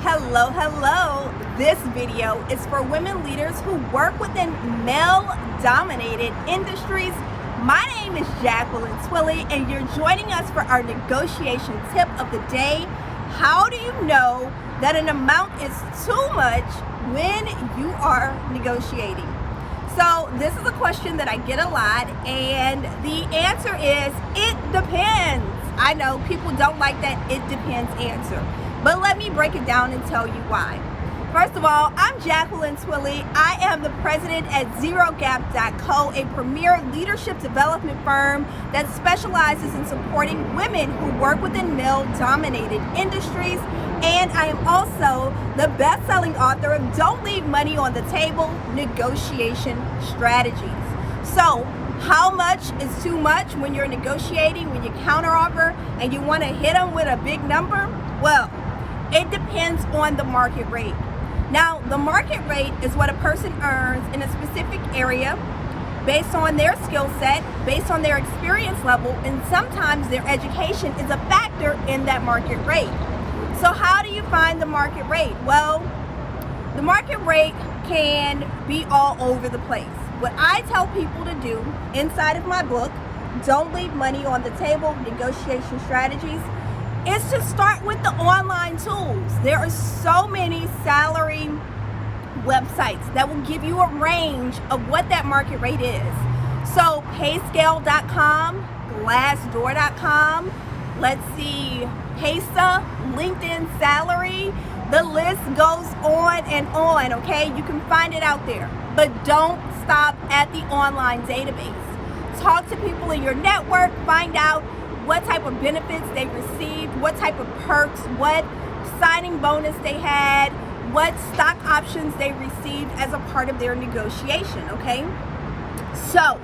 Hello. This video is for women leaders who work within male-dominated industries. My name is Jacqueline Twilley, and you're joining us for our negotiation tip of the day. How do you know that an amount is too much when you are negotiating? So this is a question that I get a lot, and the answer is it depends. I know people don't like that "it depends" answer, but let me break it down and tell you why. First of all, I'm Jacqueline Twilley. I am the president at ZeroGap.co, a premier leadership development firm that specializes in supporting women who work within male-dominated industries. And I am also the best-selling author of Don't Leave Money on the Table, Negotiation Strategies. So, how much is too much when you're negotiating, when you counteroffer, and you want to hit them with a big number? Well, it depends on the market rate. Now, the market rate is what a person earns in a specific area based on their skill set, based on their experience level, and sometimes their education is a factor in that market rate. So how do you find the market rate? Well, the market rate can be all over the place. What I tell people to do inside of my book, Don't Leave Money on the Table, Negotiation Strategies, is to start with the online tools. There are so many salary websites that will give you a range of what that market rate is. So payscale.com, glassdoor.com, let's see, Paysa, LinkedIn Salary, the list goes on and on, okay? You can find it out there, but don't stop at the online database. Talk to people in your network, find out what type of benefits they received, what type of perks, what signing bonus they had, what stock options they received as a part of their negotiation, okay? So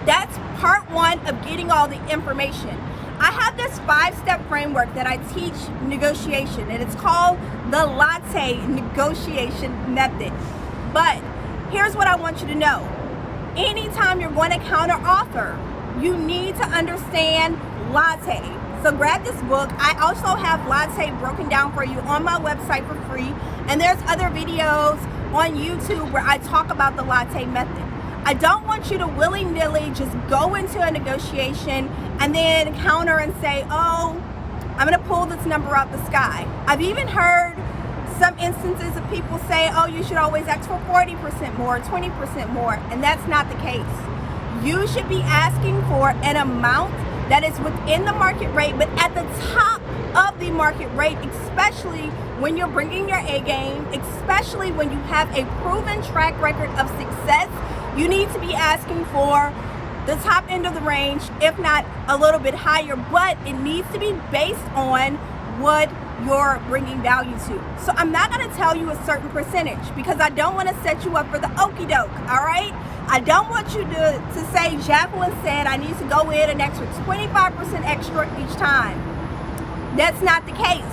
that's part one of getting all the information. I have this 5-step framework that I teach negotiation, and it's called the latte negotiation method. But here's what I want you to know. Anytime you're going to counter offer, you need to understand latte. So grab this book. I also have latte broken down for you on my website for free, and there's other videos on YouTube where I talk about the latte method. I don't want you to willy-nilly just go into a negotiation and then counter and say, oh, I'm going to pull this number out the sky. I've even heard some instances of people say, oh, you should always ask for 40% more, 20% more, and that's not the case. You should be asking for an amount that is within the market rate, but at the top of the market rate, especially when you're bringing your A game, especially when you have a proven track record of success. You need to be asking for the top end of the range, if not a little bit higher, but it needs to be based on what you're bringing value to. So I'm not going to tell you a certain percentage because I don't want to set you up for the okie doke, all right? I don't want you to say, Jacqueline said I need to go in an extra 25% extra each time. That's not the case,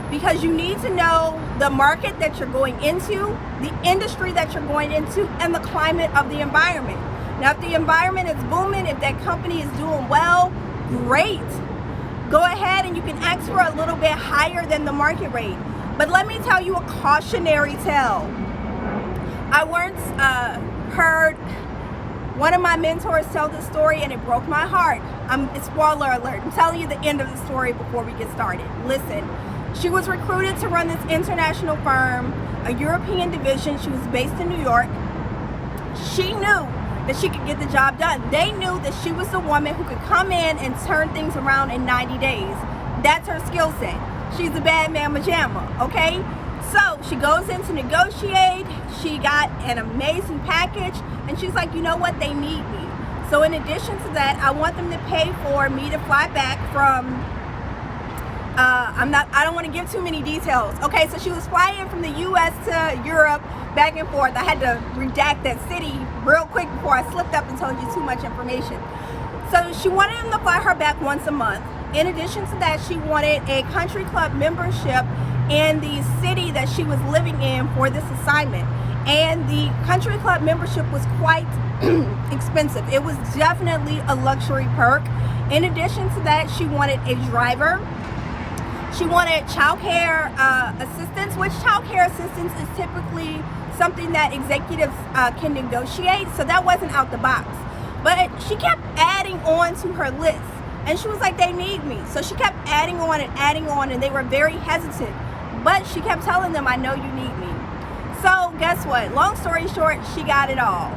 because you need to know the market that you're going into, the industry that you're going into, and the climate of the environment. Now, if the environment is booming, if that company is doing well, great. Go ahead and you can ask for a little bit higher than the market rate. But let me tell you a cautionary tale. I once heard one of my mentors tell this story, and it broke my heart. Spoiler alert, I'm telling you the end of the story before we get started. Listen, she was recruited to run this international firm, a European division. She was based in New York. She knew that she could get the job done. They knew that she was the woman who could come in and turn things around in 90 days. That's her skill set. She's a bad mamma jamma, okay? So she goes in to negotiate. She got an amazing package, and she's like, you know what? They need me. So in addition to that, I want them to pay for me to fly back from, I don't want to give too many details. Okay, so she was flying from the US to Europe, back and forth. I had to redact that city real quick before I slipped up and told you too much information. So she wanted them to fly her back once a month. In addition to that, she wanted a country club membership in the city that she was living in for this assignment. And the country club membership was quite expensive. It was definitely a luxury perk. In addition to that, she wanted a driver. She wanted childcare assistance assistance, which child care assistance is typically something that executives can negotiate, so that wasn't out the box. But she kept adding on to her list, and she was like, they need me. So she kept adding on, and they were very hesitant. But she kept telling them, I know you need me. So guess what? Long story short, she got it all.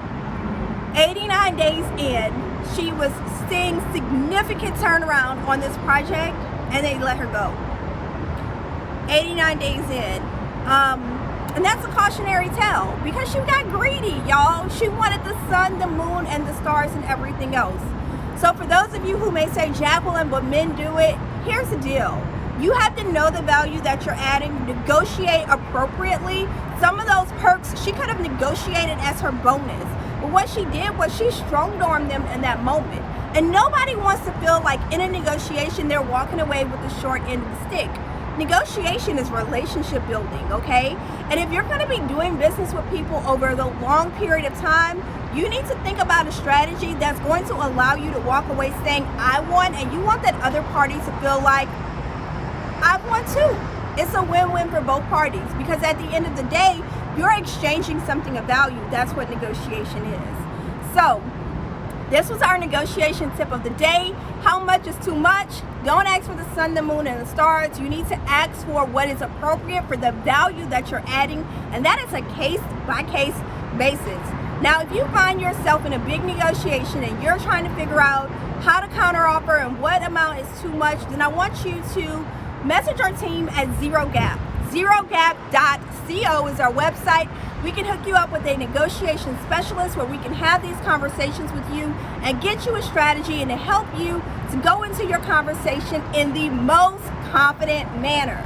89 days in, she was seeing significant turnaround on this project, and they let her go. 89 days in. And that's a cautionary tale, because she got greedy, y'all. She wanted the sun, the moon, and the stars, and everything else. So for those of you who may say, Jacqueline, but men do it, here's the deal. You have to know the value that you're adding, negotiate appropriately. Some of those perks she could have negotiated as her bonus, but what she did was she strong-armed them in that moment. And nobody wants to feel like in a negotiation they're walking away with the short end of the stick. Negotiation is relationship building, okay? And if you're going to be doing business with people over the long period of time, you need to think about a strategy that's going to allow you to walk away saying, I won, and you want that other party to feel like, I won too. It's a win-win for both parties, because at the end of the day, you're exchanging something of value. That's what negotiation is. So, this was our negotiation tip of the day. How much is too much? Don't ask for the sun, the moon, and the stars. You need to ask for what is appropriate for the value that you're adding, and that is a case-by-case basis. Now, if you find yourself in a big negotiation and you're trying to figure out how to counteroffer and what amount is too much, then I want you to message our team at ZeroGap. ZeroGap.co is our website. We can hook you up with a negotiation specialist where we can have these conversations with you and get you a strategy and to help you to go into your conversation in the most confident manner.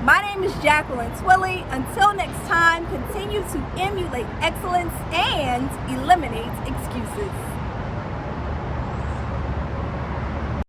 My name is Jacqueline Twilley. Until next time, continue to emulate excellence and eliminate excuses.